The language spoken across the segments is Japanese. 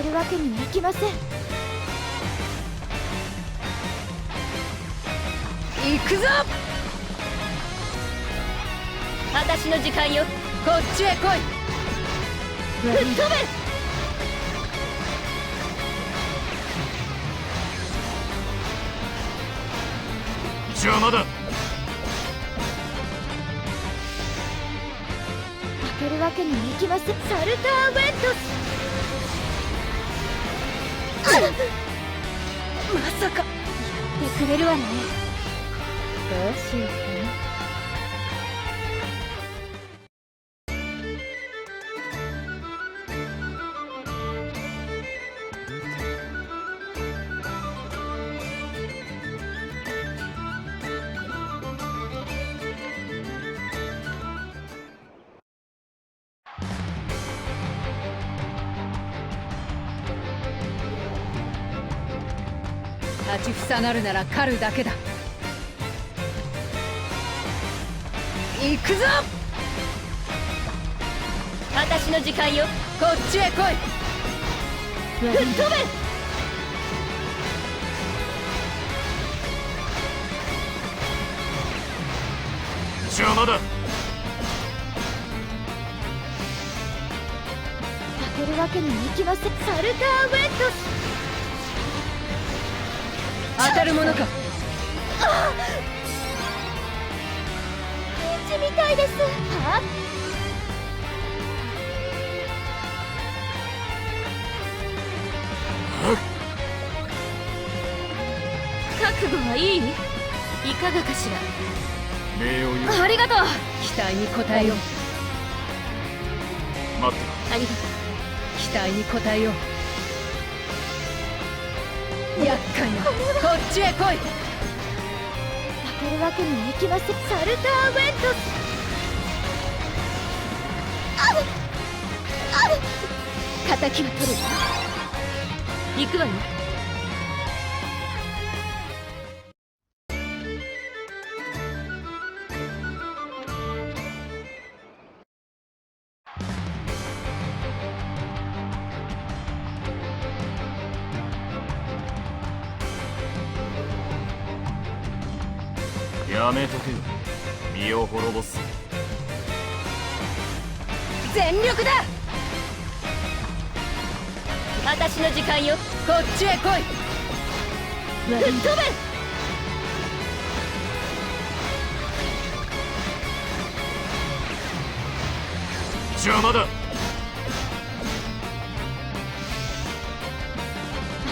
けるわけにはいきません。行くぞ。私の時間よ。こっちへ来い。吹っ飛べ。邪魔だ。負けるわけにはいきません。サルター・ウェントス。まさかやってくれるわね。どうしようかな。立ちふさがるなら狩るだけだ。行くぞ。私の時間よ。こっちへ来い。吹っ飛べ。邪魔だ。負けるわけにはいきません。サルター・ウェントス。当たるものか。ピンチみたいです。は覚悟はいい？いかがかしら。礼を言う。ありがとう。期待に応えよう。待ってありがとう。期待に応えよう。厄介な。こっちへ来い。負けるわけにはいきません。サルター・ウェントス。敵は取る。行くわよ。やめとけよ。身を滅ぼす。全力だ。私の時間よ。こっちへ来い。吹っ飛べ。邪魔だ。負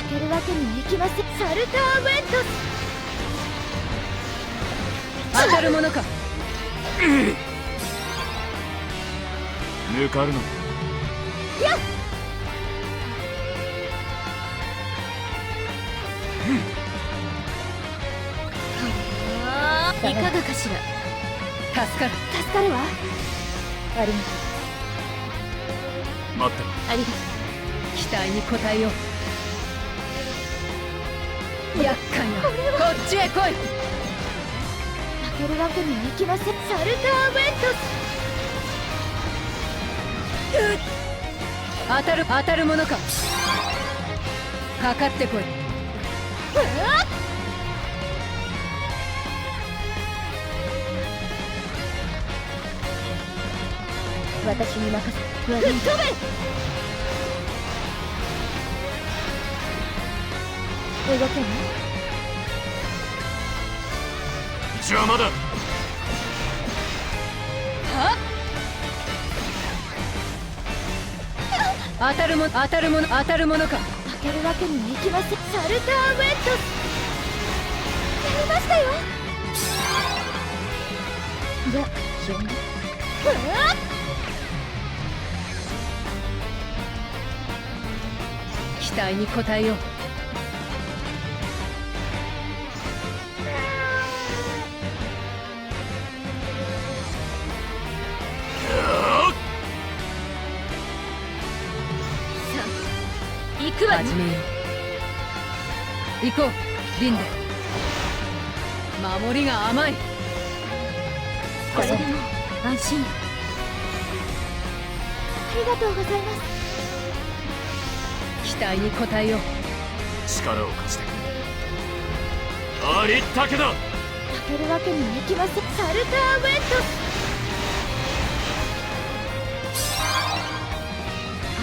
けるわけにはいきません。サルター・ウェントス。当たるものか。抜かるの。やっ。いかがかしら。助かる。助かるわ。ありがと待ってろ。ありがとう。期待に応えよう。厄介な。こっちへ来い。う。負けるわけにはいきません。サルター・ウェントス。当たるものか。かかってこい。私に任せ。吹っ飛べ。動けない。邪魔だ。は当たるものか。負けるわけにはいきません。サルター・ウェントス。やりましたよ。じゃあ準備。期待に応えよう。行くわ。始めよう。行こうリンド。守りが甘い。これでも安心。ありがとうございます。期期待に応えよう。力を貸してくれ。ありったけだ。負けるわけにはいきません。サルターウェットス。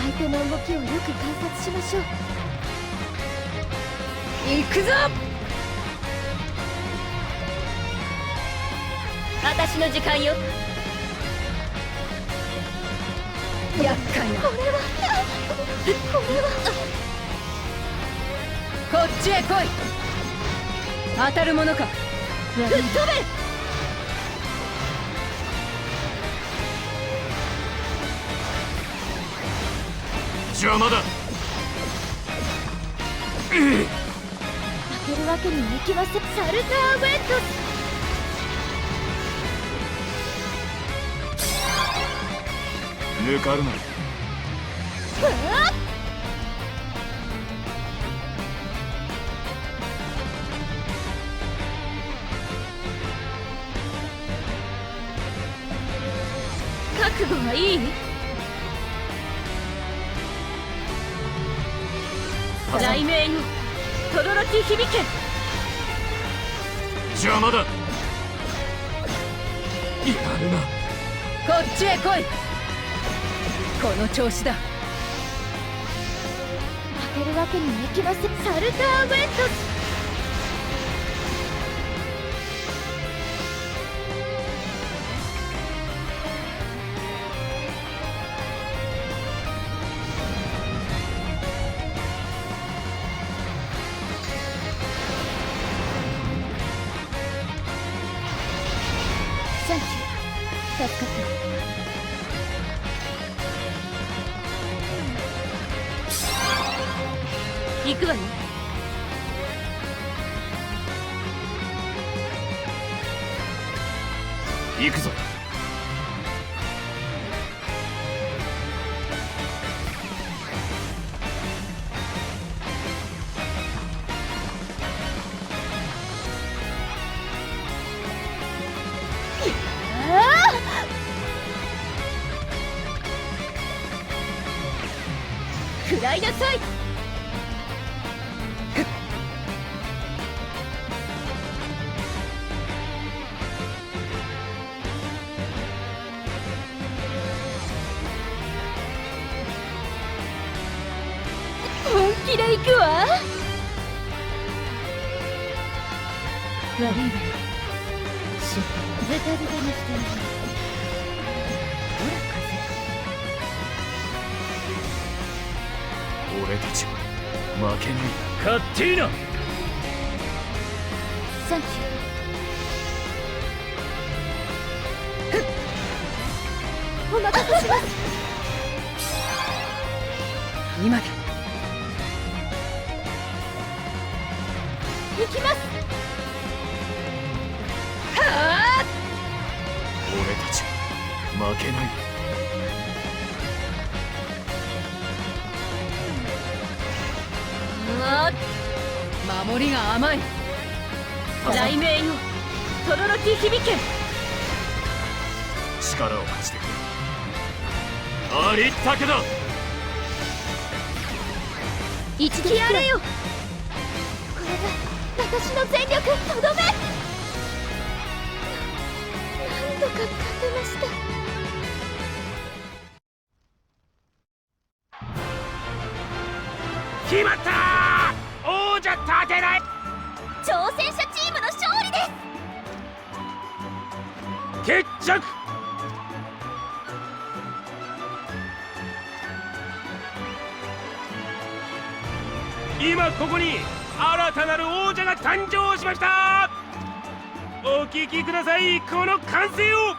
相手の動きをよく観察しましょう。行くぞ。私の時間よ。厄介な。これはこっちへ来い。当たるものか。吹っ飛べ。邪魔だ。負けるわけにはいきません。サルターウェットス。ぬかるな。覚悟はいい？雷鳴よ、轟響け。邪魔だ。やるな。こっちへ来い。この調子だ。負けるわけにはいきません。サルターウェットス。サンキュー、助かった。行くわよ。行くぞ。食らいなさい。本気で行くわ。悪いわよ。ズタズタにしている。ほら風。俺たちは負けない。カッティーナ。サンキュー。お任せします。今だ。行きます。俺たちは負けない。守りが甘い。雷鳴よ、轟響け。力を貸してくれ。ありったけだ。一撃やれよ。これが私の全力。とどめ。なんとか勝てました。決まったー。王者立てない。挑戦者チームの勝利です。決着。今ここに新たなる王者が誕生しました。お聞きください、この歓声を。